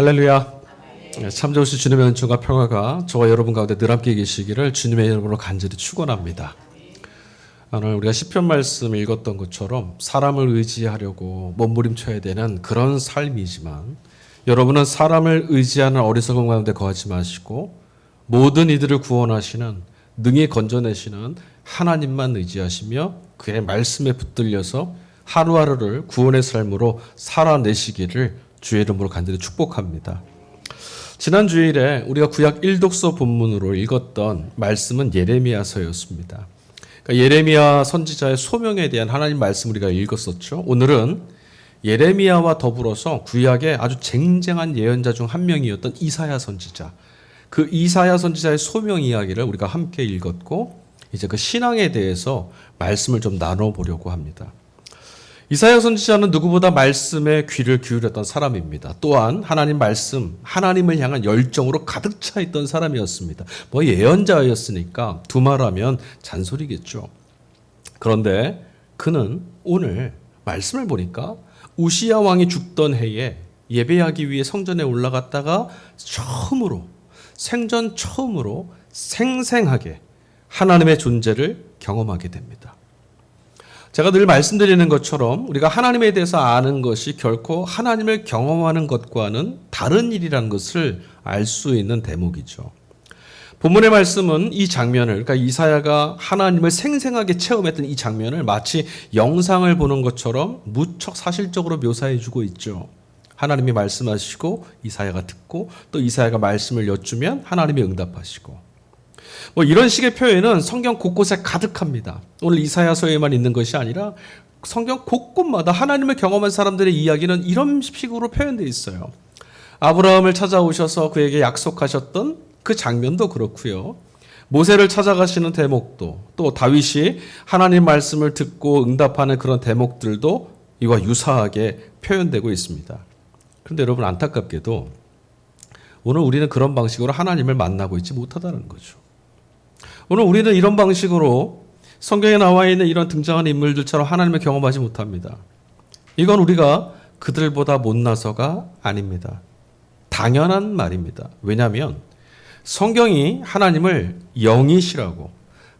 할렐루야. 참 좋으신 주님의 은총과 평화가 저와 여러분 가운데 늘 함께 계시기를 주님의 이름으로 간절히 축원합니다. 오늘 우리가 시편 말씀 읽었던 것처럼 사람을 의지하려고 몸부림쳐야 되는 그런 삶이지만 여러분은 사람을 의지하는 어리석은 가운데 거하지 마시고 모든 이들을 구원하시는 능히 건져내시는 하나님만 의지하시며 그의 말씀에 붙들려서 하루하루를 구원의 삶으로 살아내시기를 주의 이름으로 간절히 축복합니다. 지난 주일에 우리가 구약 1독서 본문으로 읽었던 말씀은 예레미야서였습니다. 그러니까 예레미야 선지자의 소명에 대한 하나님 말씀 우리가 읽었었죠. 오늘은 예레미야와 더불어서 구약의 아주 쟁쟁한 예언자 중 한 명이었던 이사야 선지자, 그 이사야 선지자의 소명 이야기를 우리가 함께 읽었고 이제 그 신앙에 대해서 말씀을 좀 나눠보려고 합니다. 이사야 선지자는 누구보다 말씀에 귀를 기울였던 사람입니다. 또한 하나님 말씀, 하나님을 향한 열정으로 가득 차 있던 사람이었습니다. 뭐 예언자였으니까 두말하면 잔소리겠죠. 그런데 그는 오늘 말씀을 보니까 우시야 왕이 죽던 해에 예배하기 위해 성전에 올라갔다가 생전 처음으로 생생하게 하나님의 존재를 경험하게 됩니다. 제가 늘 말씀드리는 것처럼 우리가 하나님에 대해서 아는 것이 결코 하나님을 경험하는 것과는 다른 일이라는 것을 알 수 있는 대목이죠. 본문의 말씀은 이 장면을, 그러니까 이사야가 하나님을 생생하게 체험했던 이 장면을 마치 영상을 보는 것처럼 무척 사실적으로 묘사해 주고 있죠. 하나님이 말씀하시고 이사야가 듣고 또 이사야가 말씀을 여쭈면 하나님이 응답하시고, 뭐 이런 식의 표현은 성경 곳곳에 가득합니다. 오늘 이사야서에만 있는 것이 아니라 성경 곳곳마다 하나님을 경험한 사람들의 이야기는 이런 식으로 표현되어 있어요. 아브라함을 찾아오셔서 그에게 약속하셨던 그 장면도 그렇고요. 모세를 찾아가시는 대목도, 또 다윗이 하나님 말씀을 듣고 응답하는 그런 대목들도 이와 유사하게 표현되고 있습니다. 그런데 여러분, 안타깝게도 오늘 우리는 그런 방식으로 하나님을 만나고 있지 못하다는 거죠. 오늘 우리는 이런 방식으로 성경에 나와 있는 이런 등장하는 인물들처럼 하나님을 경험하지 못합니다. 이건 우리가 그들보다 못나서가 아닙니다. 당연한 말입니다. 왜냐하면 성경이 하나님을 영이시라고,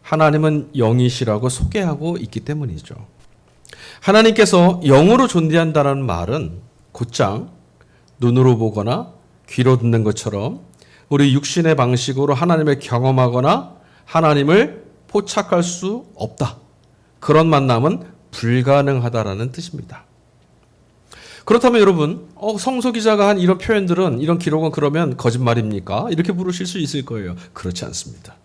하나님은 영이시라고 소개하고 있기 때문이죠. 하나님께서 영으로 존재한다는 말은 곧장 눈으로 보거나 귀로 듣는 것처럼 우리 육신의 방식으로 하나님을 경험하거나 하나님을 포착할 수 없다. 그런 만남은 불가능하다라는 뜻입니다. 그렇다면 여러분, 성서 기자가 한 이런 표현들은, 이런 기록은 그러면 거짓말입니까? 이렇게 물으실 수 있을 거예요. 그렇지 않습니다.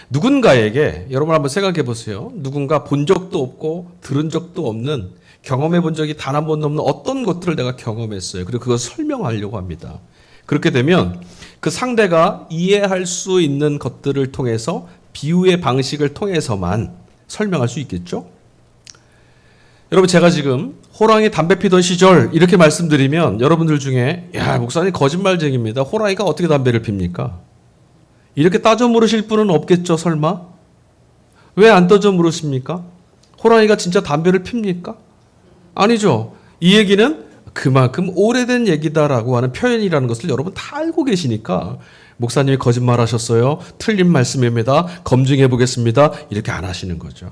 누군가에게, 여러분 한번 생각해 보세요. 누군가 본 적도 없고 들은 적도 없는, 경험해 본 적이 단 한 번도 없는 어떤 것들을 내가 경험했어요. 그리고 그걸 설명하려고 합니다. 그렇게 되면 그 상대가 이해할 수 있는 것들을 통해서, 비유의 방식을 통해서만 설명할 수 있겠죠? 여러분, 제가 지금 호랑이 담배 피던 시절 이렇게 말씀드리면 여러분들 중에, 야, 목사님 거짓말쟁이입니다. 호랑이가 어떻게 담배를 핍니까? 이렇게 따져 물으실 분은 없겠죠, 설마? 왜 안 따져 물으십니까? 호랑이가 진짜 담배를 핍니까? 아니죠. 이 얘기는 그만큼 오래된 얘기다라고 하는 표현이라는 것을 여러분 다 알고 계시니까, 목사님이 거짓말하셨어요, 틀린 말씀입니다, 검증해 보겠습니다, 이렇게 안 하시는 거죠.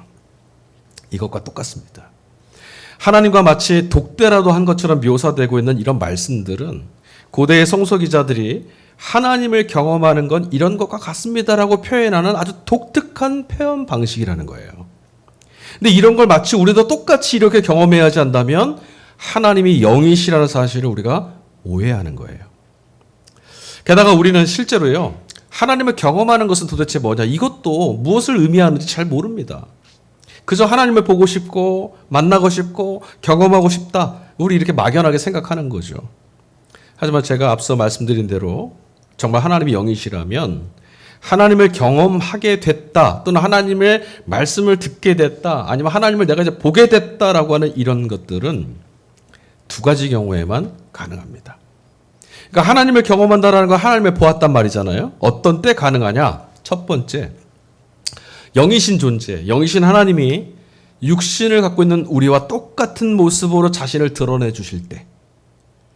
이것과 똑같습니다. 하나님과 마치 독대라도 한 것처럼 묘사되고 있는 이런 말씀들은 고대의 성서 기자들이 하나님을 경험하는 건 이런 것과 같습니다라고 표현하는 아주 독특한 표현 방식이라는 거예요. 근데 이런 걸 마치 우리도 똑같이 이렇게 경험해야 하지 않다면 하나님이 영이시라는 사실을 우리가 오해하는 거예요. 게다가 우리는 실제로요, 하나님을 경험하는 것은 도대체 뭐냐, 이것도 무엇을 의미하는지 잘 모릅니다. 그저 하나님을 보고 싶고 만나고 싶고 경험하고 싶다, 우리 이렇게 막연하게 생각하는 거죠. 하지만 제가 앞서 말씀드린 대로 정말 하나님이 영이시라면 하나님을 경험하게 됐다, 또는 하나님의 말씀을 듣게 됐다, 아니면 하나님을 내가 이제 보게 됐다라고 하는 이런 것들은 두 가지 경우에만 가능합니다. 그러니까 하나님을 경험한다라는 건 하나님을 보았단 말이잖아요. 어떤 때 가능하냐? 첫 번째, 영이신 존재, 영이신 하나님이 육신을 갖고 있는 우리와 똑같은 모습으로 자신을 드러내 주실 때,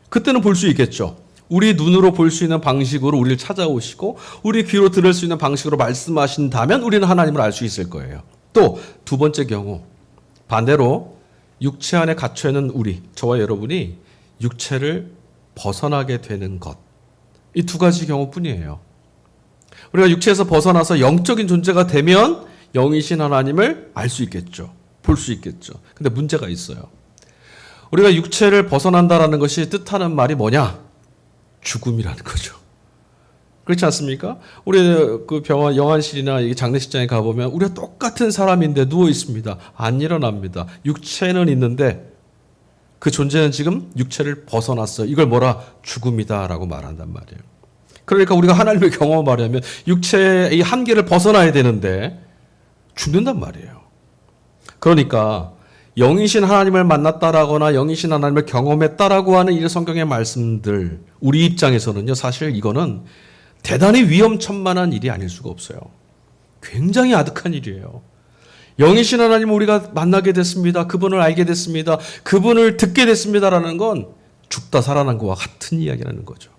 그때는 볼 수 있겠죠. 우리 눈으로 볼 수 있는 방식으로 우리를 찾아오시고 우리 귀로 들을 수 있는 방식으로 말씀하신다면 우리는 하나님을 알 수 있을 거예요. 또 두 번째 경우, 반대로 육체 안에 갇혀 있는 우리, 저와 여러분이 육체를 벗어나게 되는 것. 이 두 가지 경우뿐이에요. 우리가 육체에서 벗어나서 영적인 존재가 되면 영이신 하나님을 알 수 있겠죠. 볼 수 있겠죠. 근데 문제가 있어요. 우리가 육체를 벗어난다라는 것이 뜻하는 말이 뭐냐? 죽음이라는 거죠. 그렇지 않습니까? 우리 그 병원, 영안실이나 장례식장에 가보면 우리가 똑같은 사람인데 누워 있습니다. 안 일어납니다. 육체는 있는데 그 존재는 지금 육체를 벗어났어요. 이걸 뭐라? 죽음이다라고 말한단 말이에요. 그러니까 우리가 하나님의 경험을 말하면 육체의 이 한계를 벗어나야 되는데 죽는단 말이에요. 그러니까 영이신 하나님을 만났다라거나 영이신 하나님을 경험했다라고 하는 이 성경의 말씀들, 우리 입장에서는요, 사실 이거는 대단히 위험천만한 일이 아닐 수가 없어요. 굉장히 아득한 일이에요. 영이신 하나님을 우리가 만나게 됐습니다. 그분을 알게 됐습니다. 그분을 듣게 됐습니다라는 건 죽다 살아난 것과 같은 이야기라는 거죠.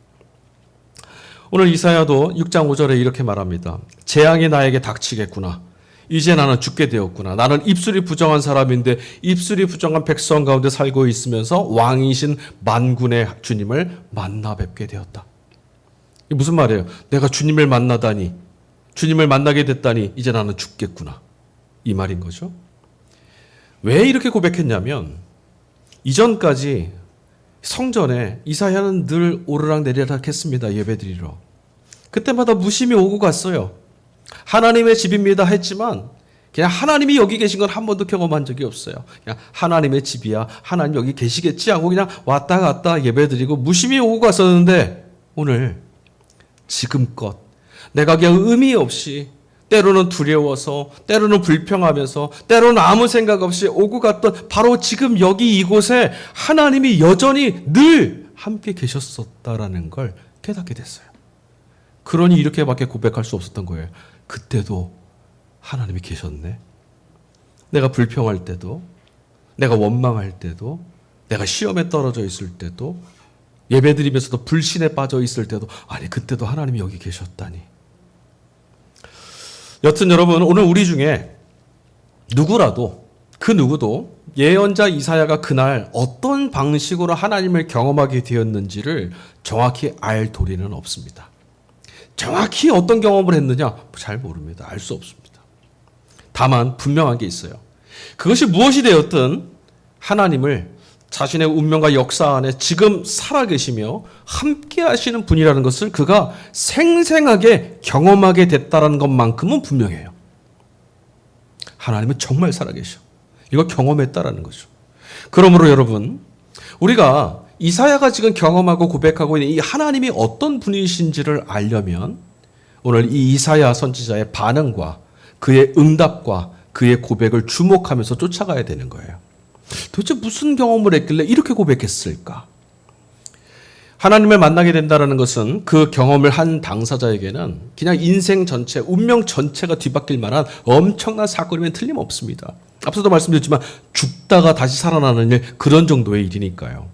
오늘 이사야도 6장 5절에 이렇게 말합니다. 재앙이 나에게 닥치겠구나. 이제 나는 죽게 되었구나. 나는 입술이 부정한 사람인데 입술이 부정한 백성 가운데 살고 있으면서 왕이신 만군의 주님을 만나 뵙게 되었다. 이게 무슨 말이에요? 내가 주님을 만나다니, 주님을 만나게 됐다니 이제 나는 죽겠구나. 이 말인 거죠. 왜 이렇게 고백했냐면 이전까지 성전에 이사야는 늘 오르락내리락 했습니다. 예배드리러. 그때마다 무심히 오고 갔어요. 하나님의 집입니다 했지만 그냥 하나님이 여기 계신 건 한 번도 경험한 적이 없어요. 그냥 하나님의 집이야, 하나님 여기 계시겠지 하고 그냥 왔다 갔다 예배드리고 무심히 오고 갔었는데 오늘 지금껏 내가 그냥 의미 없이 때로는 두려워서 때로는 불평하면서 때로는 아무 생각 없이 오고 갔던 바로 지금 여기 이곳에 하나님이 여전히 늘 함께 계셨었다라는 걸 깨닫게 됐어요. 그러니 이렇게밖에 고백할 수 없었던 거예요. 그때도 하나님이 계셨네. 내가 불평할 때도, 내가 원망할 때도, 내가 시험에 떨어져 있을 때도, 예배드리면서도 불신에 빠져 있을 때도, 아니 그때도 하나님이 여기 계셨다니. 여튼 여러분, 오늘 우리 중에 누구라도, 그 누구도 예언자 이사야가 그날 어떤 방식으로 하나님을 경험하게 되었는지를 정확히 알 도리는 없습니다. 정확히 어떤 경험을 했느냐? 잘 모릅니다. 알 수 없습니다. 다만 분명한 게 있어요. 그것이 무엇이 되었든 하나님을 자신의 운명과 역사 안에 지금 살아계시며 함께 하시는 분이라는 것을 그가 생생하게 경험하게 됐다는 것만큼은 분명해요. 하나님은 정말 살아계셔. 이걸 경험했다라는 거죠. 그러므로 여러분, 우리가 이사야가 지금 경험하고 고백하고 있는 이 하나님이 어떤 분이신지를 알려면 오늘 이 이사야 선지자의 반응과 그의 응답과 그의 고백을 주목하면서 쫓아가야 되는 거예요. 도대체 무슨 경험을 했길래 이렇게 고백했을까? 하나님을 만나게 된다는 것은 그 경험을 한 당사자에게는 그냥 인생 전체, 운명 전체가 뒤바뀔 만한 엄청난 사건이면 틀림없습니다. 앞서도 말씀드렸지만 죽다가 다시 살아나는 일, 그런 정도의 일이니까요.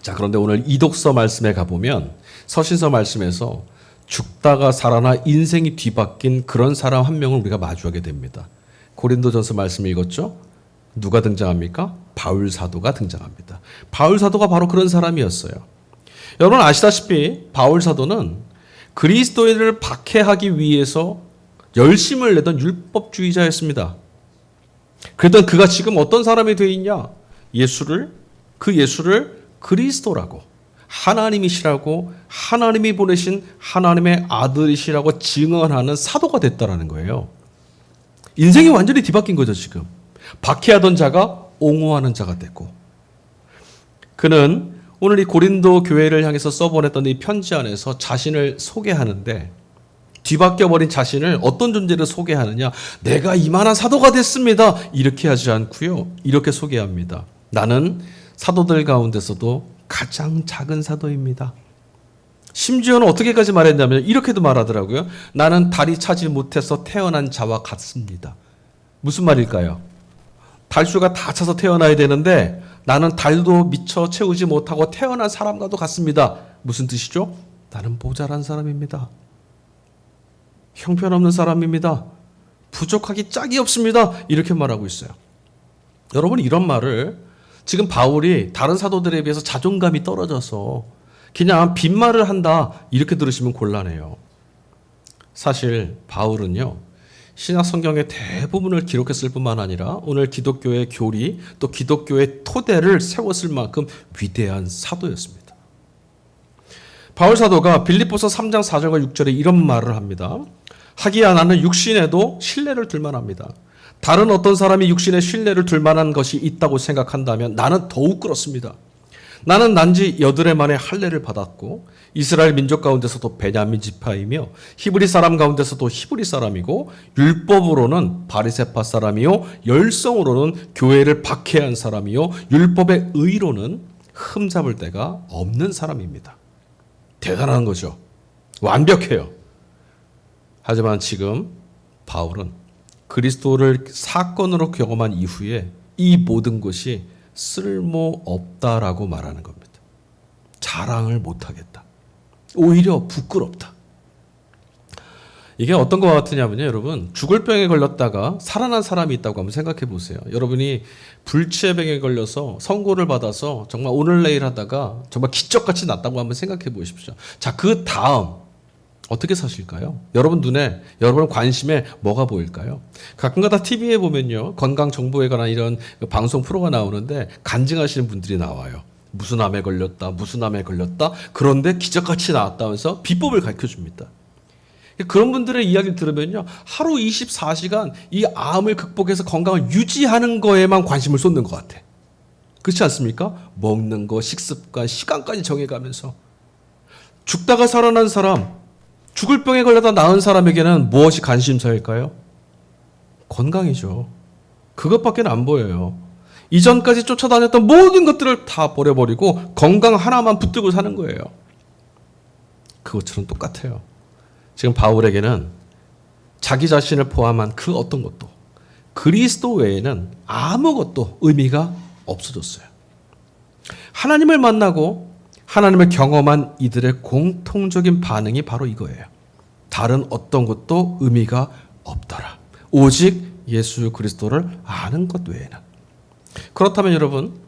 자, 그런데 오늘 이독서 말씀에 가보면 서신서 말씀에서 죽다가 살아나 인생이 뒤바뀐 그런 사람 한 명을 우리가 마주하게 됩니다. 고린도전서 말씀 읽었죠? 누가 등장합니까? 바울 사도가 등장합니다. 바울 사도가 바로 그런 사람이었어요. 여러분 아시다시피 바울 사도는 그리스도인을 박해하기 위해서 열심을 내던 율법주의자였습니다. 그랬던 그가 지금 어떤 사람이 되어 있냐? 그 예수를 그리스도라고, 하나님이시라고, 하나님이 보내신 하나님의 아들이시라고 증언하는 사도가 됐다라는 거예요. 인생이 완전히 뒤바뀐 거죠, 지금. 박해하던 자가 옹호하는 자가 됐고. 그는 오늘 이 고린도 교회를 향해서 써보냈던 이 편지 안에서 자신을 소개하는데 뒤바뀌어버린 자신을 어떤 존재를 소개하느냐. 내가 이만한 사도가 됐습니다. 이렇게 하지 않고요. 이렇게 소개합니다. 나는 사도들 가운데서도 가장 작은 사도입니다. 심지어는 어떻게까지 말했냐면 이렇게도 말하더라고요. 나는 달이 차지 못해서 태어난 자와 같습니다. 무슨 말일까요? 달수가 다 차서 태어나야 되는데 나는 달도 미처 채우지 못하고 태어난 사람과도 같습니다. 무슨 뜻이죠? 나는 모자란 사람입니다. 형편없는 사람입니다. 부족하기 짝이 없습니다. 이렇게 말하고 있어요. 여러분, 이런 말을 지금 바울이 다른 사도들에 비해서 자존감이 떨어져서 그냥 빈말을 한다 이렇게 들으시면 곤란해요. 사실 바울은요, 신약 성경의 대부분을 기록했을 뿐만 아니라 오늘 기독교의 교리 또 기독교의 토대를 세웠을 만큼 위대한 사도였습니다. 바울 사도가 빌립보서 3장 4절과 6절에 이런 말을 합니다. 하기야 나는 육신에도 신뢰를 둘 만합니다. 다른 어떤 사람이 육신에 신뢰를 둘 만한 것이 있다고 생각한다면 나는 더욱 그렇습니다. 나는 난지 8해 만에 할례를 받았고 이스라엘 민족 가운데서도 베냐민 지파이며 히브리 사람 가운데서도 히브리 사람이고 율법으로는 바리새파 사람이요 열성으로는 교회를 박해한 사람이요 율법의 의로는 흠잡을 데가 없는 사람입니다. 대단한 거죠. 완벽해요. 하지만 지금 바울은 그리스도를 사건으로 경험한 이후에 이 모든 것이 쓸모없다라고 말하는 겁니다. 자랑을 못하겠다. 오히려 부끄럽다. 이게 어떤 것 같으냐면요, 여러분, 죽을 병에 걸렸다가 살아난 사람이 있다고 한번 생각해 보세요. 여러분이 불치병에 걸려서 선고를 받아서 정말 오늘 내일 하다가 정말 기적같이 낫다고 한번 생각해 보십시오. 자, 그 다음 어떻게 사실까요? 여러분 눈에, 여러분 관심에 뭐가 보일까요? 가끔가다 TV에 보면요, 건강 정보에 관한 이런 방송 프로가 나오는데 간증하시는 분들이 나와요. 무슨 암에 걸렸다, 무슨 암에 걸렸다. 그런데 기적같이 나왔다면서 비법을 가르쳐 줍니다. 그런 분들의 이야기를 들으면요, 하루 24시간 이 암을 극복해서 건강을 유지하는 거에만 관심을 쏟는 것 같아. 그렇지 않습니까? 먹는 거, 식습관, 시간까지 정해가면서. 죽다가 살아난 사람, 죽을 병에 걸려다 나은 사람에게는 무엇이 관심사일까요? 건강이죠. 그것밖에 안 보여요. 이전까지 쫓아다녔던 모든 것들을 다 버려버리고 건강 하나만 붙들고 사는 거예요. 그것처럼 똑같아요. 지금 바울에게는 자기 자신을 포함한 그 어떤 것도 그리스도 외에는 아무것도 의미가 없어졌어요. 하나님을 만나고 하나님을 경험한 이들의 공통적인 반응이 바로 이거예요. 다른 어떤 것도 의미가 없더라. 오직 예수 그리스도를 아는 것 외에는. 그렇다면 여러분,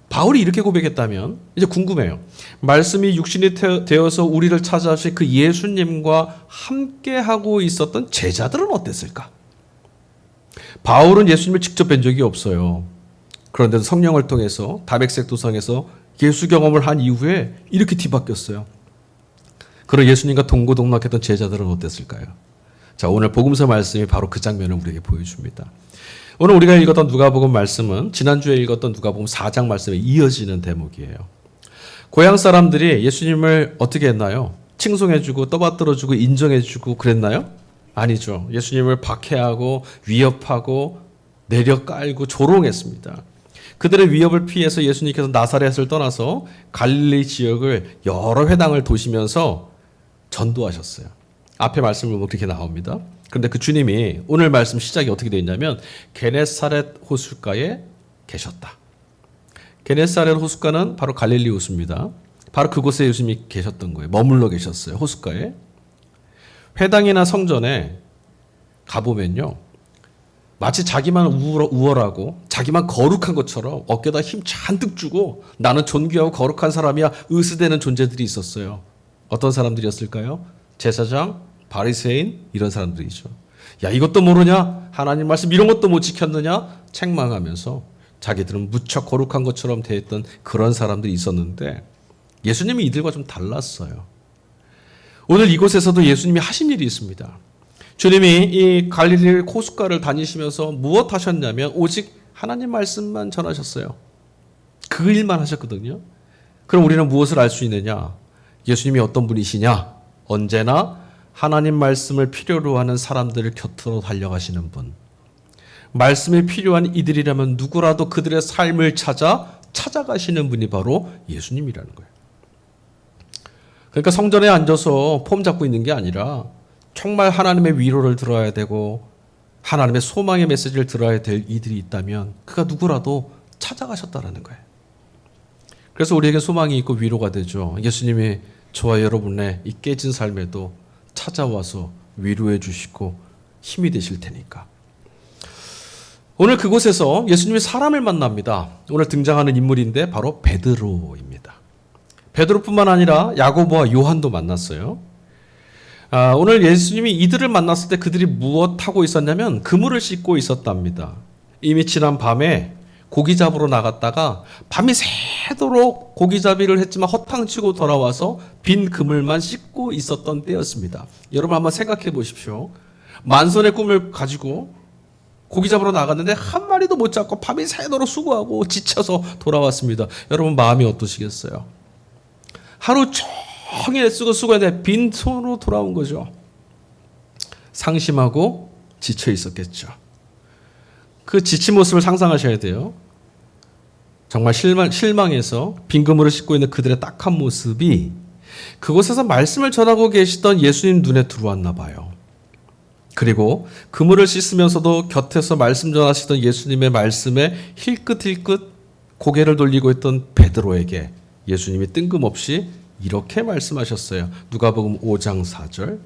바울이 이렇게 고백했다면 이제 궁금해요. 말씀이 육신이 되어서 우리를 찾아오신 그 예수님과 함께하고 있었던 제자들은 어땠을까? 바울은 예수님을 직접 뵌 적이 없어요. 그런데도 성령을 통해서 다백색 도상에서 예수 경험을 한 이후에 이렇게 뒤바뀌었어요. 그런 예수님과 동고동락했던 제자들은 어땠을까요? 자, 오늘 복음서 말씀이 바로 그 장면을 우리에게 보여줍니다. 오늘 우리가 읽었던 누가복음 말씀은 지난주에 읽었던 누가복음 4장 말씀에 이어지는 대목이에요. 고향 사람들이 예수님을 어떻게 했나요? 칭송해주고 떠받들어주고 인정해주고 그랬나요? 아니죠. 예수님을 박해하고 위협하고 내려깔고 조롱했습니다. 그들의 위협을 피해서 예수님께서 나사렛을 떠나서 갈릴리 지역을 여러 회당을 도시면서 전도하셨어요. 앞에 말씀을 보면 그렇게 나옵니다. 그런데 그 주님이 오늘 말씀 시작이 어떻게 되어 있냐면 게네사렛 호숫가에 계셨다. 게네사렛 호숫가는 바로 갈릴리 호수입니다. 바로 그곳에 예수님이 계셨던 거예요. 머물러 계셨어요. 호숫가에. 회당이나 성전에 가보면요, 마치 자기만 우월하고 자기만 거룩한 것처럼 어깨에다 힘 잔뜩 주고 나는 존귀하고 거룩한 사람이야 으스대는 존재들이 있었어요. 어떤 사람들이었을까요? 제사장, 바리새인 이런 사람들이죠. 야, 이것도 모르냐? 하나님 말씀 이런 것도 못 지켰느냐? 책망하면서 자기들은 무척 거룩한 것처럼 대했던 그런 사람들이 있었는데 예수님이 이들과 좀 달랐어요. 오늘 이곳에서도 예수님이 하신 일이 있습니다. 주님이 이 갈릴리 호숫가를 다니시면서 무엇 하셨냐면 오직 하나님 말씀만 전하셨어요. 그 일만 하셨거든요. 그럼 우리는 무엇을 알 수 있느냐? 예수님이 어떤 분이시냐? 언제나 하나님 말씀을 필요로 하는 사람들을 곁으로 달려가시는 분. 말씀이 필요한 이들이라면 누구라도 그들의 삶을 찾아가시는 분이 바로 예수님이라는 거예요. 그러니까 성전에 앉아서 폼 잡고 있는 게 아니라 정말 하나님의 위로를 들어야 되고 하나님의 소망의 메시지를 들어야 될 이들이 있다면 그가 누구라도 찾아가셨다라는 거예요. 그래서 우리에게 소망이 있고 위로가 되죠. 예수님이 저와 여러분의 이 깨진 삶에도 찾아와서 위로해 주시고 힘이 되실 테니까. 오늘 그곳에서 예수님이 사람을 만납니다. 오늘 등장하는 인물인데 바로 베드로입니다. 베드로뿐만 아니라 야고보와 요한도 만났어요. 오늘 예수님이 이들을 만났을 때 그들이 무엇하고 있었냐면 그물을 씻고 있었답니다. 이미 지난 밤에 고기 잡으러 나갔다가 밤이 새도록 고기잡이를 했지만 허탕치고 돌아와서 빈 그물만 씻고 있었던 때였습니다. 여러분 한번 생각해 보십시오. 만선의 꿈을 가지고 고기 잡으러 나갔는데 한 마리도 못 잡고 밤이 새도록 수고하고 지쳐서 돌아왔습니다. 여러분 마음이 어떠시겠어요? 하루 종일 쓰고 수고했는데 빈손으로 돌아온 거죠. 상심하고 지쳐 있었겠죠. 그 지친 모습을 상상하셔야 돼요. 정말 실망해서 빈 그물을 씻고 있는 그들의 딱한 모습이 그곳에서 말씀을 전하고 계시던 예수님 눈에 들어왔나 봐요. 그리고 그물을 씻으면서도 곁에서 말씀 전하시던 예수님의 말씀에 힐끗힐끗 고개를 돌리고 있던 베드로에게 예수님이 뜬금없이 이렇게 말씀하셨어요. 누가복음 5장 4절.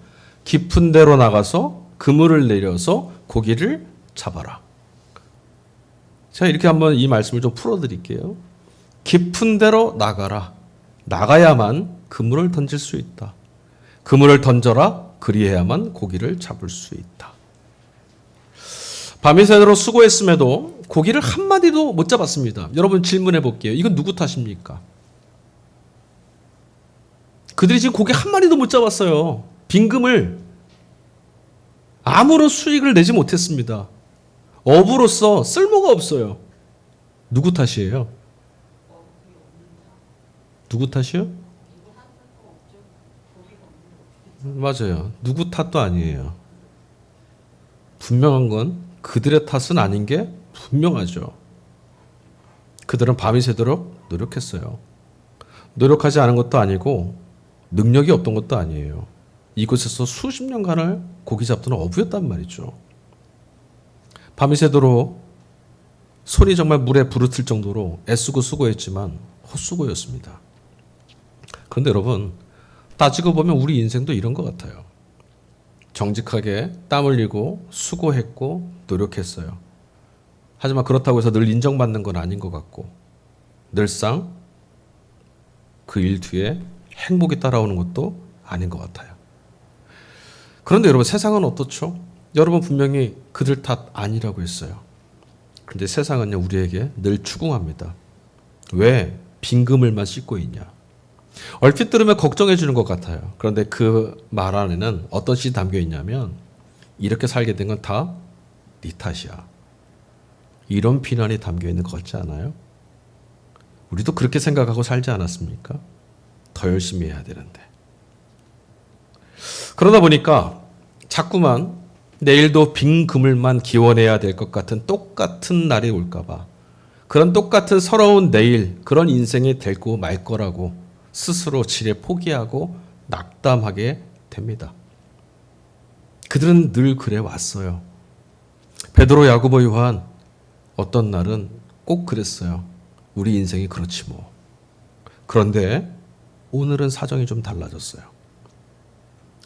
깊은 데로 나가서 그물을 내려서 고기를 잡아라. 자, 이렇게 한번 이 말씀을 좀 풀어드릴게요. 깊은 데로 나가라. 나가야만 그물을 던질 수 있다. 그물을 던져라. 그리해야만 고기를 잡을 수 있다. 밤이 새도록 수고했음에도 고기를 한 마디도 못 잡았습니다. 여러분 질문해 볼게요. 이건 누구 탓입니까? 그들이 지금 고기 한 마리도 못 잡았어요. 빈금을 아무런 수익을 내지 못했습니다. 어부로서 쓸모가 없어요. 누구 탓이에요? 누구 탓이요? 맞아요. 누구 탓도 아니에요. 분명한 건 그들의 탓은 아닌 게 분명하죠. 그들은 밤이 새도록 노력했어요. 노력하지 않은 것도 아니고 능력이 없던 것도 아니에요. 이곳에서 수십 년간을 고기 잡던 어부였단 말이죠. 밤이 새도록 손이 정말 물에 부르틀 정도로 애쓰고 수고했지만 헛수고였습니다. 그런데 여러분 따지고 보면 우리 인생도 이런 것 같아요. 정직하게 땀 흘리고 수고했고 노력했어요. 하지만 그렇다고 해서 늘 인정받는 건 아닌 것 같고 늘상 그 일 뒤에 행복이 따라오는 것도 아닌 것 같아요. 그런데 여러분 세상은 어떻죠? 여러분 분명히 그들 탓 아니라고 했어요. 그런데 세상은요 우리에게 늘 추궁합니다. 왜 빈금을만 씻고 있냐? 얼핏 들으면 걱정해 주는 것 같아요. 그런데 그 말 안에는 어떤 뜻이 담겨 있냐면 이렇게 살게 된 건 다 네 탓이야. 이런 비난이 담겨 있는 것 같지 않아요? 우리도 그렇게 생각하고 살지 않았습니까? 더 열심히 해야 되는데. 그러다 보니까 자꾸만 내일도 빈 그물만 기원해야 될 것 같은 똑같은 날이 올까 봐 그런 똑같은 서러운 내일 그런 인생이 되고 말 거라고 스스로 지레 포기하고 낙담하게 됩니다. 그들은 늘 그래 왔어요. 베드로, 야고보, 요한 어떤 날은 꼭 그랬어요. 우리 인생이 그렇지 뭐. 그런데 오늘은 사정이 좀 달라졌어요.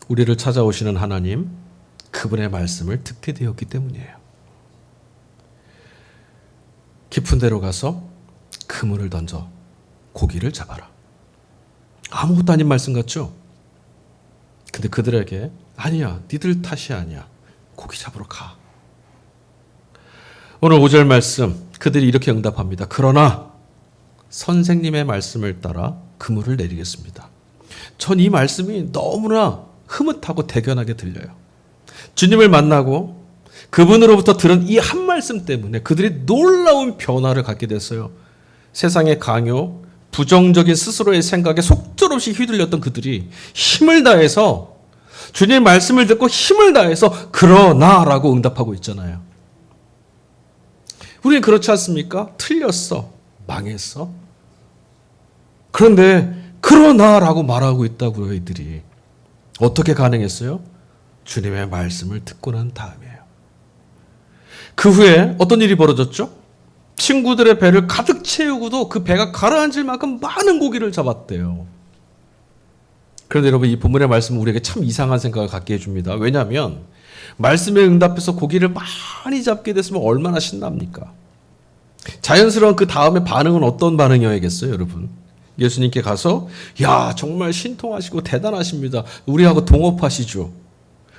우리를 찾아오시는 하나님, 그분의 말씀을 듣게 되었기 때문이에요. 깊은 데로 가서 그물을 던져 고기를 잡아라. 아무것도 아닌 말씀 같죠? 근데 그들에게 아니야, 니들 탓이 아니야. 고기 잡으러 가. 오늘 5절 말씀 그들이 이렇게 응답합니다. 그러나 선생님의 말씀을 따라 그물을 내리겠습니다. 전 이 말씀이 너무나 흐뭇하고 대견하게 들려요. 주님을 만나고 그분으로부터 들은 이 한 말씀 때문에 그들이 놀라운 변화를 갖게 됐어요. 세상의 강요, 부정적인 스스로의 생각에 속절없이 휘둘렸던 그들이 힘을 다해서 주님의 말씀을 듣고 힘을 다해서 그러나라고 응답하고 있잖아요. 우리는 그렇지 않습니까? 틀렸어. 망했어. 그런데 그러나라고 말하고 있다고요, 이들이. 어떻게 가능했어요? 주님의 말씀을 듣고 난 다음이에요. 그 후에 어떤 일이 벌어졌죠? 친구들의 배를 가득 채우고도 그 배가 가라앉을 만큼 많은 고기를 잡았대요. 그런데 여러분 이 본문의 말씀은 우리에게 참 이상한 생각을 갖게 해줍니다. 왜냐하면 말씀에 응답해서 고기를 많이 잡게 됐으면 얼마나 신납니까? 자연스러운 그 다음에 반응은 어떤 반응이어야겠어요, 여러분? 예수님께 가서 야 정말 신통하시고 대단하십니다. 우리하고 동업하시죠.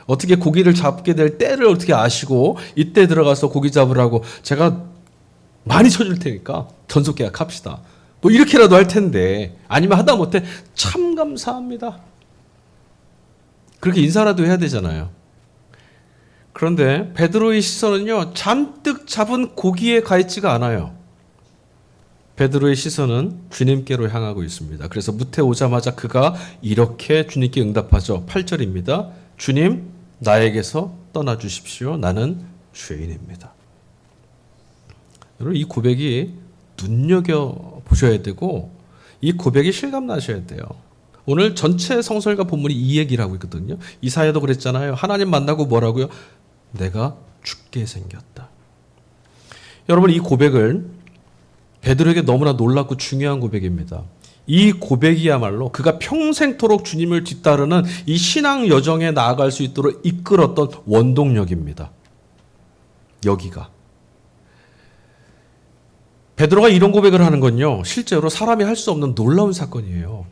어떻게 고기를 잡게 될 때를 어떻게 아시고 이때 들어가서 고기 잡으라고 제가 많이 쳐줄 테니까 전속 계약합시다. 뭐 이렇게라도 할 텐데 아니면 하다못해 참 감사합니다. 그렇게 인사라도 해야 되잖아요. 그런데 베드로의 시선은요 잔뜩 잡은 고기에 가 있지가 않아요. 베드로의 시선은 주님께로 향하고 있습니다. 그래서 무태 오자마자 그가 이렇게 주님께 응답하죠. 8절입니다. 주님 나에게서 떠나 주십시오. 나는 죄인입니다. 여러분 이 고백이 눈여겨보셔야 되고 이 고백이 실감나셔야 돼요. 오늘 전체 성설과 본문이 이 얘기를 하고 있거든요. 이사야도 그랬잖아요. 하나님 만나고 뭐라고요? 내가 죽게 생겼다. 여러분 이 고백을 베드로에게 너무나 놀랍고 중요한 고백입니다. 이 고백이야말로 그가 평생토록 주님을 뒤따르는 이 신앙 여정에 나아갈 수 있도록 이끌었던 원동력입니다. 여기가. 베드로가 이런 고백을 하는 건요. 실제로 사람이 할 수 없는 놀라운 사건이에요.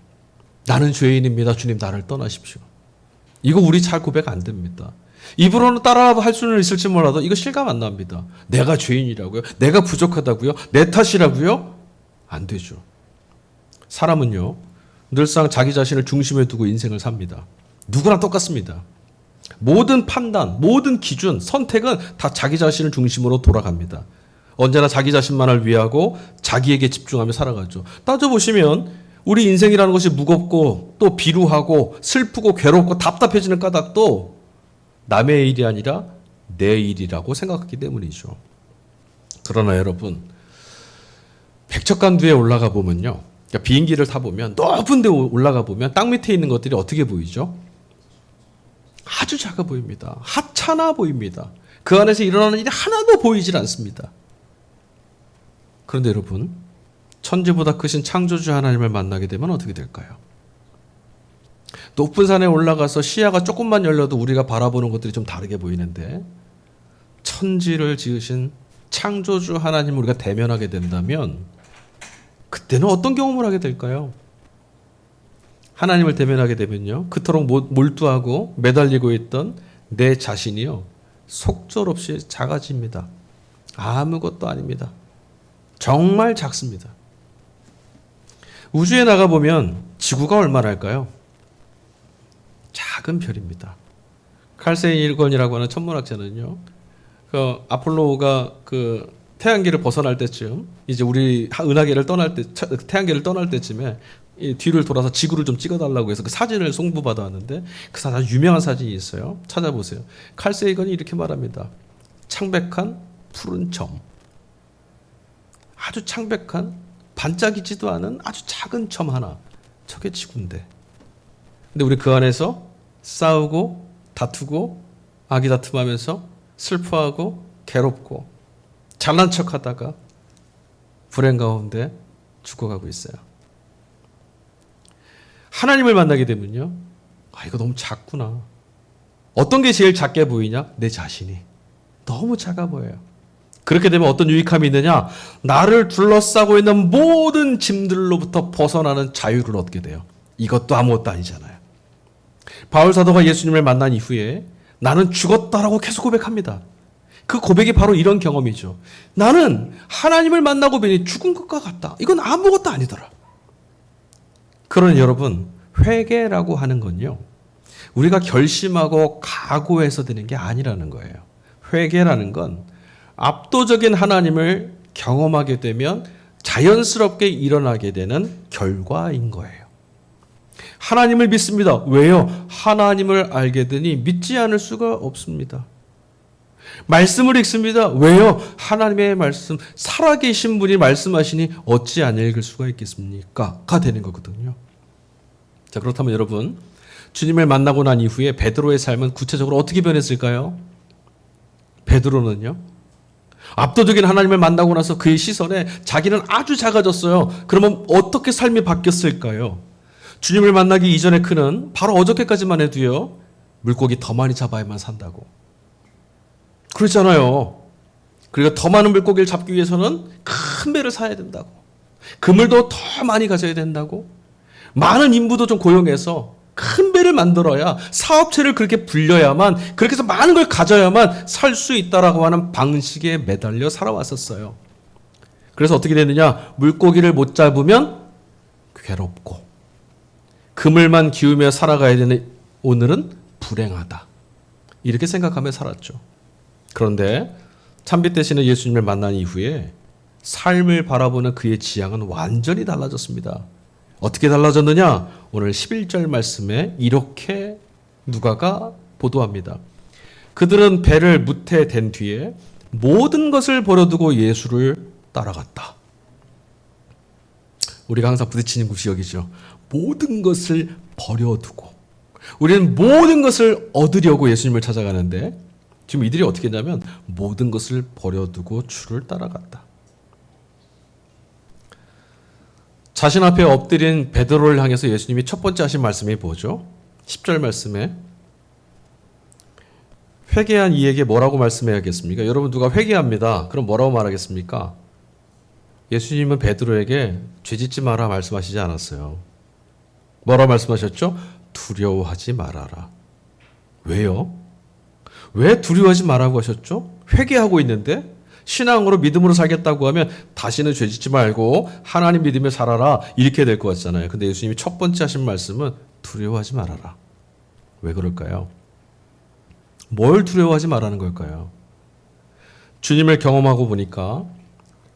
나는 죄인입니다. 주님 나를 떠나십시오. 이거 우리 잘 고백 안 됩니다. 입으로는 따라할 수는 있을지 몰라도 이거 실감 안 납니다. 내가 죄인이라고요? 내가 부족하다고요? 내 탓이라고요? 안 되죠. 사람은요. 늘상 자기 자신을 중심에 두고 인생을 삽니다. 누구나 똑같습니다. 모든 판단, 모든 기준, 선택은 다 자기 자신을 중심으로 돌아갑니다. 언제나 자기 자신만을 위하고 자기에게 집중하며 살아가죠. 따져보시면 우리 인생이라는 것이 무겁고 또 비루하고 슬프고 괴롭고 답답해지는 까닭도 남의 일이 아니라 내 일이라고 생각하기 때문이죠. 그러나 여러분 백척간두에 올라가 보면요. 그러니까 비행기를 타보면 높은 데 올라가 보면 땅 밑에 있는 것들이 어떻게 보이죠? 아주 작아 보입니다. 하찮아 보입니다. 그 안에서 일어나는 일이 하나도 보이질 않습니다. 그런데 여러분 천지보다 크신 창조주 하나님을 만나게 되면 어떻게 될까요? 높은 산에 올라가서 시야가 조금만 열려도 우리가 바라보는 것들이 좀 다르게 보이는데 천지를 지으신 창조주 하나님을 우리가 대면하게 된다면 그때는 어떤 경험을 하게 될까요? 하나님을 대면하게 되면요. 그토록 몰두하고 매달리고 있던 내 자신이요. 속절없이 작아집니다. 아무것도 아닙니다. 정말 작습니다. 우주에 나가보면 지구가 얼마나 할까요? 작은 별입니다. 칼 세이건이라고 하는 천문학자는요. 그 아폴로가 그 태양계를 벗어날 때쯤 이제 우리 은하계를 떠날 때 태양계를 떠날 때쯤에 이 뒤를 돌아서 지구를 좀 찍어달라고 해서 그 사진을 송부받아 왔는데 그 사진 유명한 사진이 있어요. 찾아보세요. 칼 세이건이 이렇게 말합니다. 창백한 푸른 점. 아주 창백한 반짝이지도 않은 아주 작은 점 하나. 저게 지구인데. 근데 우리 그 안에서 싸우고 다투고 아기다툼하면서 슬퍼하고 괴롭고 잘난 척하다가 불행 가운데 죽어가고 있어요. 하나님을 만나게 되면요. 아, 이거 너무 작구나. 어떤 게 제일 작게 보이냐? 내 자신이. 너무 작아 보여요. 그렇게 되면 어떤 유익함이 있느냐? 나를 둘러싸고 있는 모든 짐들로부터 벗어나는 자유를 얻게 돼요. 이것도 아무것도 아니잖아요. 바울 사도가 예수님을 만난 이후에 나는 죽었다라고 계속 고백합니다. 그 고백이 바로 이런 경험이죠. 나는 하나님을 만나고 보니 죽은 것과 같다. 이건 아무것도 아니더라. 그러니 여러분, 회개라고 하는 건요. 우리가 결심하고 각오해서 되는 게 아니라는 거예요. 회개라는 건 압도적인 하나님을 경험하게 되면 자연스럽게 일어나게 되는 결과인 거예요. 하나님을 믿습니다. 왜요? 하나님을 알게 되니 믿지 않을 수가 없습니다. 말씀을 읽습니다. 왜요? 하나님의 말씀, 살아계신 분이 말씀하시니 어찌 안 읽을 수가 있겠습니까? 가 되는 거거든요. 자, 그렇다면 여러분, 주님을 만나고 난 이후에 베드로의 삶은 구체적으로 어떻게 변했을까요? 베드로는요, 압도적인 하나님을 만나고 나서 그의 시선에 자기는 아주 작아졌어요. 그러면 어떻게 삶이 바뀌었을까요? 주님을 만나기 이전에 그는 바로 어저께까지만 해도요, 물고기 더 많이 잡아야만 산다고. 그렇잖아요. 그리고 더 많은 물고기를 잡기 위해서는 큰 배를 사야 된다고. 그물도 더 많이 가져야 된다고. 많은 인부도 좀 고용해서 큰 배를 만들어야, 사업체를 그렇게 불려야만, 그렇게 해서 많은 걸 가져야만 살 수 있다라고 하는 방식에 매달려 살아왔었어요. 그래서 어떻게 되느냐? 물고기를 못 잡으면 괴롭고, 그물만 기우며 살아가야 되는 오늘은 불행하다. 이렇게 생각하며 살았죠. 그런데 참빛 대신에 예수님을 만난 이후에 삶을 바라보는 그의 지향은 완전히 달라졌습니다. 어떻게 달라졌느냐? 오늘 11절 말씀에 이렇게 누가가 보도합니다. 그들은 배를 무태 댄 뒤에 모든 것을 버려두고 예수를 따라갔다. 우리가 항상 부딪히는 구역이죠. 모든 것을 버려두고. 우리는 모든 것을 얻으려고 예수님을 찾아가는데 지금 이들이 어떻게 했냐면 모든 것을 버려두고 주를 따라갔다. 자신 앞에 엎드린 베드로를 향해서 예수님이 첫 번째 하신 말씀이 뭐죠? 10절 말씀에 회개한 이에게 뭐라고 말씀해야겠습니까? 여러분 누가 회개합니다. 그럼 뭐라고 말하겠습니까? 예수님은 베드로에게 죄짓지 마라 말씀하시지 않았어요. 뭐라고 말씀하셨죠? 두려워하지 말아라. 왜요? 왜 두려워하지 말라고 하셨죠? 회개하고 있는데 신앙으로 믿음으로 살겠다고 하면 다시는 죄짓지 말고 하나님 믿으며 살아라 이렇게 될 것 같잖아요. 근데 예수님이 첫 번째 하신 말씀은 두려워하지 말아라. 왜 그럴까요? 뭘 두려워하지 말라는 걸까요? 주님을 경험하고 보니까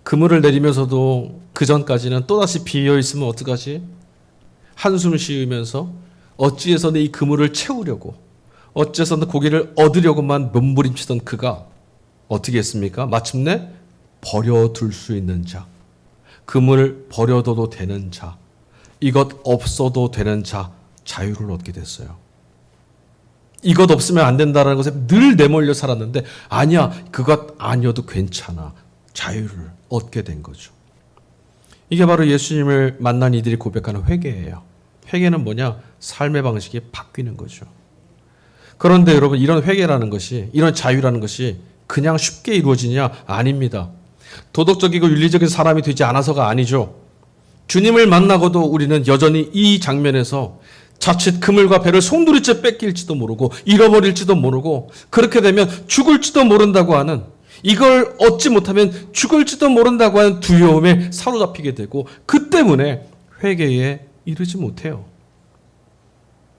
그물을 내리면서도 그 전까지는 또다시 비어 있으면 어떡하지? 한숨 쉬으면서 어찌해서는 이 그물을 채우려고, 어찌해서는 고기를 얻으려고만 몸부림치던 그가 어떻게 했습니까? 마침내 버려둘 수 있는 자, 그물을 버려둬도 되는 자, 이것 없어도 되는 자, 자유를 얻게 됐어요. 이것 없으면 안 된다는 것에 늘 내몰려 살았는데 아니야, 그것 아니어도 괜찮아. 자유를 얻게 된 거죠. 이게 바로 예수님을 만난 이들이 고백하는 회개예요. 회개는 뭐냐? 삶의 방식이 바뀌는 거죠. 그런데 여러분 이런 회개라는 것이, 이런 자유라는 것이 그냥 쉽게 이루어지냐? 아닙니다. 도덕적이고 윤리적인 사람이 되지 않아서가 아니죠. 주님을 만나고도 우리는 여전히 이 장면에서 자칫 그물과 배를 송두리째 뺏길지도 모르고 잃어버릴지도 모르고 그렇게 되면 죽을지도 모른다고 하는, 이걸 얻지 못하면 죽을지도 모른다고 하는 두려움에 사로잡히게 되고 그 때문에 회개에 이르지 못해요.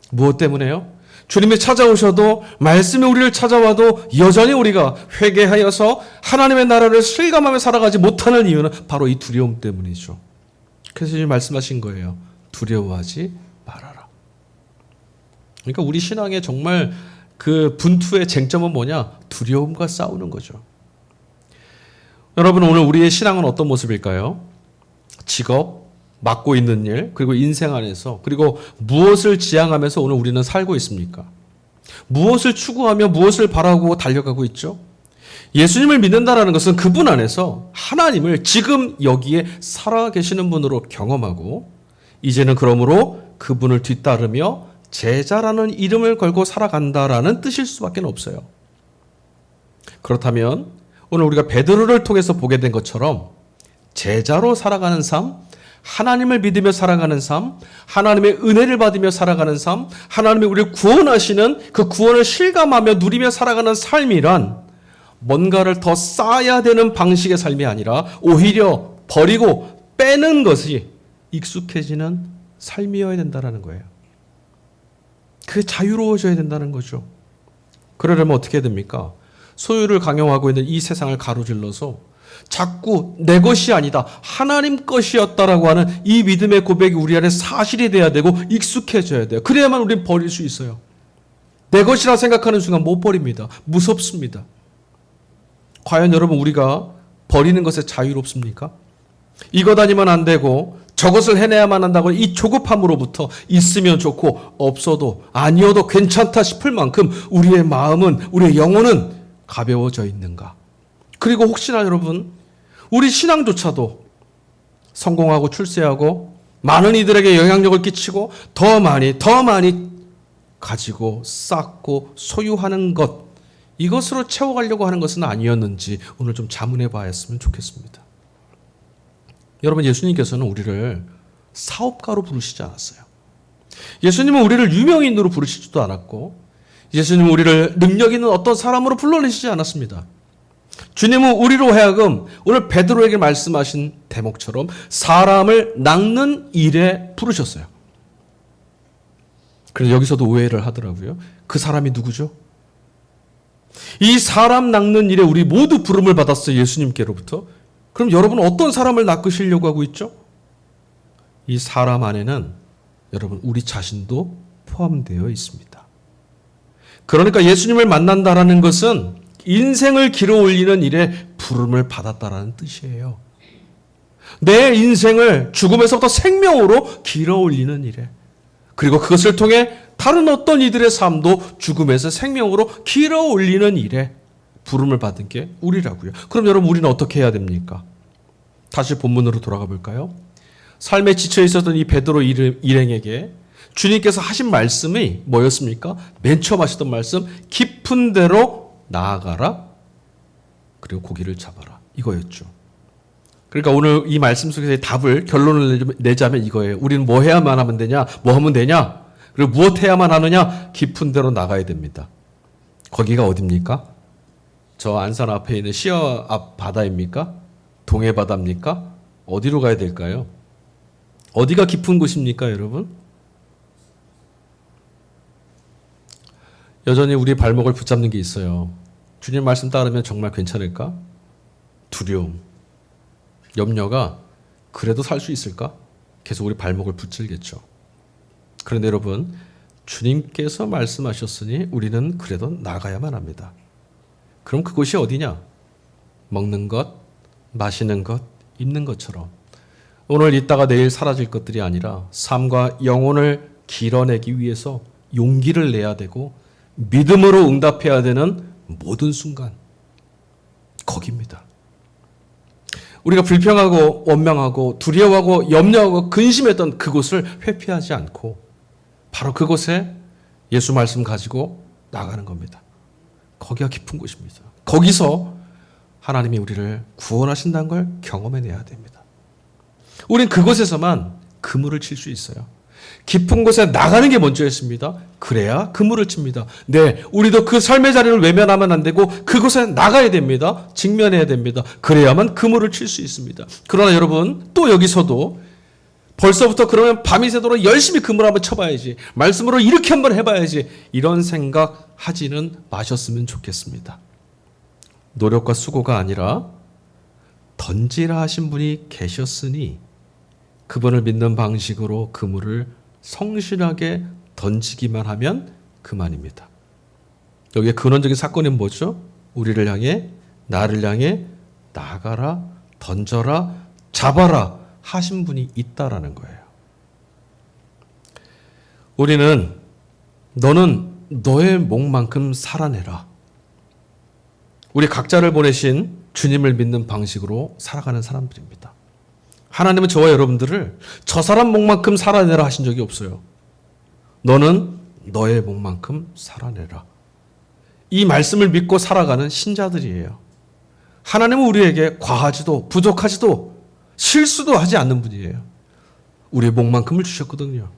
무엇 때문에요? 주님이 찾아오셔도, 말씀이 우리를 찾아와도 여전히 우리가 회개하여서 하나님의 나라를 실감하며 살아가지 못하는 이유는 바로 이 두려움 때문이죠. 그래서 주님 말씀하신 거예요. 두려워하지 말아라. 그러니까 우리 신앙의 정말 그 분투의 쟁점은 뭐냐? 두려움과 싸우는 거죠. 여러분 오늘 우리의 신앙은 어떤 모습일까요? 직업, 맡고 있는 일, 그리고 인생 안에서, 그리고 무엇을 지향하면서 오늘 우리는 살고 있습니까? 무엇을 추구하며 무엇을 바라고 달려가고 있죠? 예수님을 믿는다는 것은 그분 안에서 하나님을 지금 여기에 살아계시는 분으로 경험하고 이제는 그러므로 그분을 뒤따르며 제자라는 이름을 걸고 살아간다라는 뜻일 수밖에 없어요. 그렇다면 오늘 우리가 베드로를 통해서 보게 된 것처럼 제자로 살아가는 삶, 하나님을 믿으며 살아가는 삶, 하나님의 은혜를 받으며 살아가는 삶, 하나님이 우리를 구원하시는 그 구원을 실감하며 누리며 살아가는 삶이란 뭔가를 더 쌓아야 되는 방식의 삶이 아니라 오히려 버리고 빼는 것이 익숙해지는 삶이어야 된다는 거예요. 그게 자유로워져야 된다는 거죠. 그러려면 어떻게 됩니까? 소유를 강요하고 있는 이 세상을 가로질러서 자꾸 내 것이 아니다, 하나님 것이었다라고 하는 이 믿음의 고백이 우리 안에 사실이 돼야 되고 익숙해져야 돼요. 그래야만 우리는 버릴 수 있어요. 내 것이라 생각하는 순간 못 버립니다. 무섭습니다. 과연 여러분 우리가 버리는 것에 자유롭습니까? 이것 아니면 안 되고 저것을 해내야만 한다고 이 조급함으로부터 있으면 좋고 없어도 아니어도 괜찮다 싶을 만큼 우리의 마음은, 우리의 영혼은 가벼워져 있는가? 그리고 혹시나 여러분 우리 신앙조차도 성공하고 출세하고 많은 이들에게 영향력을 끼치고 더 많이 가지고 쌓고 소유하는 것, 이것으로 채워가려고 하는 것은 아니었는지 오늘 좀 자문해 봤으면 좋겠습니다. 여러분, 예수님께서는 우리를 사업가로 부르시지 않았어요. 예수님은 우리를 유명인으로 부르시지도 않았고, 예수님은 우리를 능력 있는 어떤 사람으로 불러내시지 않았습니다. 주님은 우리로 하여금 오늘 베드로에게 말씀하신 대목처럼 사람을 낚는 일에 부르셨어요. 그래서 여기서도 오해를 하더라고요. 그 사람이 누구죠? 이 사람 낚는 일에 우리 모두 부름을 받았어요, 예수님께로부터. 그럼 여러분은 어떤 사람을 낚으시려고 하고 있죠? 이 사람 안에는 여러분 우리 자신도 포함되어 있습니다. 그러니까 예수님을 만난다라는 것은 인생을 길어 올리는 일에 부름을 받았다라는 뜻이에요. 내 인생을 죽음에서부터 생명으로 길어 올리는 일에, 그리고 그것을 통해 다른 어떤 이들의 삶도 죽음에서 생명으로 길어 올리는 일에 부름을 받은 게 우리라고요. 그럼 여러분, 우리는 어떻게 해야 됩니까? 다시 본문으로 돌아가 볼까요? 삶에 지쳐 있었던 이 베드로 일행에게 주님께서 하신 말씀이 뭐였습니까? 맨 처음 하셨던 말씀, 깊은 데로 나아가라, 그리고 고기를 잡아라, 이거였죠. 그러니까 오늘 이 말씀 속에서 답을, 결론을 내자면 이거예요. 우리는 뭐 해야만 하면 되냐? 뭐 하면 되냐? 그리고 무엇 해야만 하느냐? 깊은 데로 나가야 됩니다. 거기가 어디입니까? 저 안산 앞에 있는 시어 앞 바다입니까? 동해 바다입니까? 어디로 가야 될까요? 어디가 깊은 곳입니까, 여러분? 여전히 우리 발목을 붙잡는 게 있어요. 주님 말씀 따르면 정말 괜찮을까? 두려움, 염려가 그래도 살 수 있을까? 계속 우리 발목을 붙들겠죠. 그런데 여러분, 주님께서 말씀하셨으니 우리는 그래도 나가야만 합니다. 그럼 그곳이 어디냐? 먹는 것, 마시는 것, 입는 것처럼 오늘 있다가 내일 사라질 것들이 아니라 삶과 영혼을 길어내기 위해서 용기를 내야 되고 믿음으로 응답해야 되는 모든 순간, 거기입니다. 우리가 불평하고 원망하고 두려워하고 염려하고 근심했던 그곳을 회피하지 않고 바로 그곳에 예수 말씀 가지고 나가는 겁니다. 거기가 깊은 곳입니다. 거기서 하나님이 우리를 구원하신다는 걸 경험해내야 됩니다. 우린 그곳에서만 그물을 칠 수 있어요. 깊은 곳에 나가는 게 먼저였습니다. 그래야 그물을 칩니다. 네, 우리도 그 삶의 자리를 외면하면 안 되고 그곳에 나가야 됩니다. 직면해야 됩니다. 그래야만 그물을 칠 수 있습니다. 그러나 여러분, 또 여기서도 벌써부터 그러면 밤이 새도록 열심히 그물 한번 쳐봐야지, 말씀으로 이렇게 한번 해봐야지, 이런 생각 하지는 마셨으면 좋겠습니다. 노력과 수고가 아니라 던지라 하신 분이 계셨으니 그분을 믿는 방식으로 그물을 성실하게 던지기만 하면 그만입니다. 여기에 근원적인 사건은 뭐죠? 우리를 향해, 나를 향해 나가라, 던져라, 잡아라 하신 분이 있다라는 거예요. 우리는 너는 너의 목만큼 살아내라, 우리 각자를 보내신 주님을 믿는 방식으로 살아가는 사람들입니다. 하나님은 저와 여러분들을 저 사람 목만큼 살아내라 하신 적이 없어요. 너는 너의 목만큼 살아내라. 이 말씀을 믿고 살아가는 신자들이에요. 하나님은 우리에게 과하지도 부족하지도 실수도 하지 않는 분이에요. 우리의 목만큼을 주셨거든요.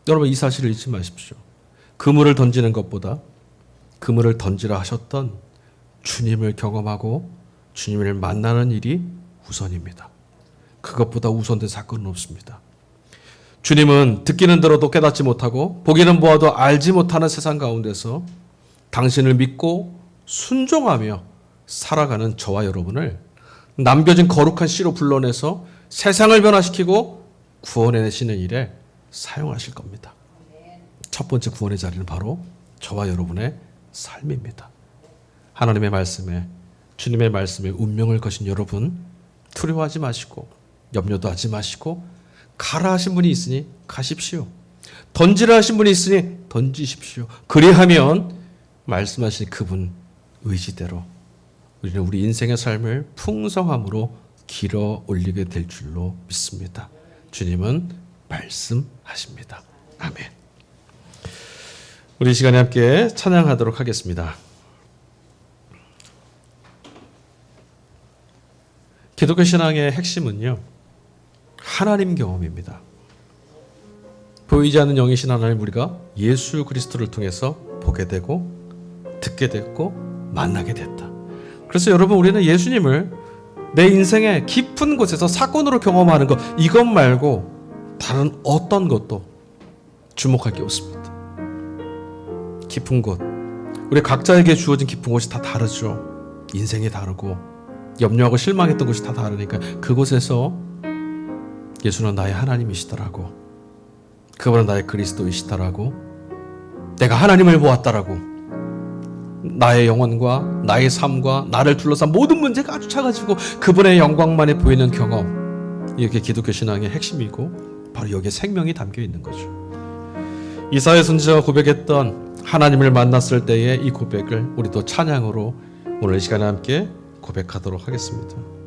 여러분, 이 사실을 잊지 마십시오. 그물을 던지는 것보다 그물을 던지라 하셨던 주님을 경험하고 주님을 만나는 일이 우선입니다. 그것보다 우선된 사건은 없습니다. 주님은 듣기는 들어도 깨닫지 못하고 보기는 보아도 알지 못하는 세상 가운데서 당신을 믿고 순종하며 살아가는 저와 여러분을 남겨진 거룩한 씨로 불러내서 세상을 변화시키고 구원해내시는 일에 사용하실 겁니다. 첫 번째 구원의 자리는 바로 저와 여러분의 삶입니다. 하나님의 말씀에, 주님의 말씀에 운명을 거신 여러분, 두려워하지 마시고 염려도 하지 마시고 가라 하신 분이 있으니 가십시오. 던지라 하신 분이 있으니 던지십시오. 그리하면 말씀하신 그분 의지대로 우리는 우리 인생의 삶을 풍성함으로 길어 올리게 될 줄로 믿습니다. 주님은 말씀하십니다. 아멘. 우리 이 시간에 함께 찬양하도록 하겠습니다. 기독교 신앙의 핵심은요, 하나님 경험입니다. 보이지 않는 영이신 하나님 우리가 예수 그리스도를 통해서 보게 되고 듣게 됐고 만나게 됐다. 그래서 여러분, 우리는 예수님을 내 인생의 깊은 곳에서 사건으로 경험하는 것, 이것 말고 다른 어떤 것도 주목할 게 없습니다. 깊은 곳, 우리 각자에게 주어진 깊은 곳이 다 다르죠. 인생이 다르고 염려하고 실망했던 곳이 다 다르니까 그곳에서 예수는 나의 하나님이시더라고, 그분은 나의 그리스도이시더라고, 내가 하나님을 보았다라고, 나의 영혼과 나의 삶과 나를 둘러싼 모든 문제가 아주 작아지고 그분의 영광만이 보이는 경험, 이게 기독교 신앙의 핵심이고 바로 여기에 생명이 담겨 있는 거죠. 이사야 선지자가 고백했던 하나님을 만났을 때의 이 고백을 우리도 찬양으로 오늘 이 시간에 함께 고백하도록 하겠습니다.